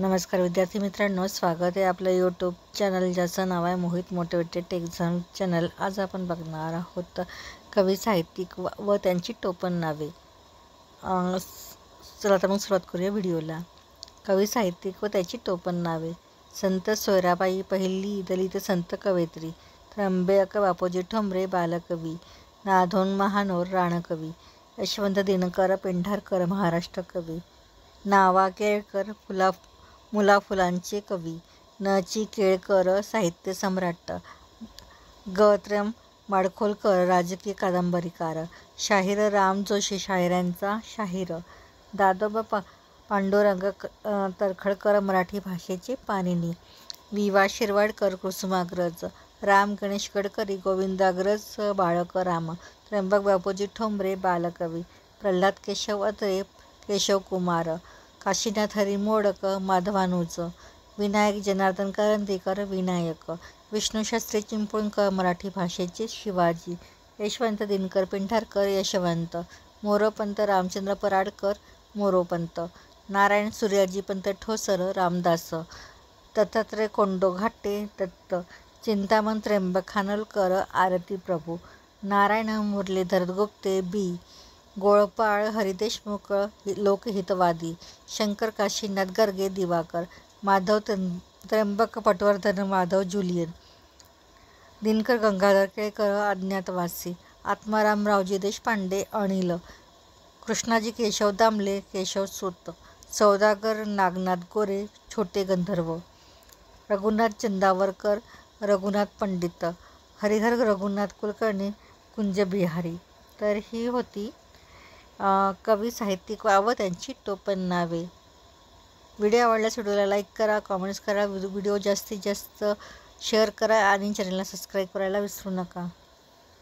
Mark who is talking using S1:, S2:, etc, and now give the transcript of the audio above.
S1: नमस्कार विद्यार्थी मित्रांनो, स्वागत आहे आपलं यूट्यूब चॅनल ज्याचं नाव आहे मोहित मोटिवेटेड एक्झाम चॅनल। आज आपण बघणार आहोत कवी साहित्यिक व त्यांची टोपण नावे। चला तर मग सुरुवात करूया व्हिडिओला। कवी साहित्यिक व त्याची टोपण नावे। संत सोयराबाई पहिली दलित संत कवयित्री, त्र्यंबक बापूजी ठोंबरे बालकवी, नाधोन महानोर राणकवी, यशवंत दिनकर पेंढारकर महाराष्ट्र कवी, नावा केळकर मुलाफुलांचे कवी, न. चि. केळकर साहित्य सम्राट, ग. त्र्यं माडखोलकर राजकीय कादंबरीकार, शाहीर राम जोशी शाहिरांचा शाहीर, दादोबा पांडुरंग तर्खडकर मराठी भाषेचे पाणिनी, वि. वा. शिरवाडकर कुसुमाग्रज, राम गणेश गडकरी गोविंदाग्रज बाळक राम, त्र्यंबक बापूजी ठोंबरे बालकवी, प्रल्हाद केशव अत्रे केशवकुमार, काशीनाथ हरी मोडक माधवानुज, विनायक जनार्दन करंदीकर विनायक, विष्णुशास्त्री चिपळूणकर मराठी भाषेचे शिवाजी, यशवंत दिनकर पेंढारकर यशवंत, मोरोपंत रामचंद्र पराडकर मोरोपंत, नारायण सूर्याजीपंत ठोसर रामदास, दत्तात्रय कोंडो घाटे दत्त, चिंतामण त्र्यंबक खानोलकर आरती प्रभू, नारायण मुरलीधर गुप्ते बी. गोळपाळ हरिदेशमुख लोकहितवादी, शंकर काशीनाथ गर्गे दिवाकर, माधव त्र्यंबक पटवर्धन माधव जुलियन, दिनकर गंगाधर केळकर अज्ञातवासी, आत्माराम रावजी देशपांडे अनिल, कृष्णाजी केशव दामले केशव सूत, सौदागर नागनाथ गोरे छोटे गंधर्व, रघुनाथ चंदावरकर रघुनाथ पंडित, हरिहर रघुनाथ कुलकर्णी कुंजबिहारी। तर ही होती कवी साहित्यिक व त्यांची टोपण नावे। व्हिडिओ आवडल्यास व्हिडिओला लाईक करा, कमेंट्स करा, व्हिडिओ जास्तीत जास्त शेअर करा आणि चॅनलला सबस्क्राईब करायला विसरू नका।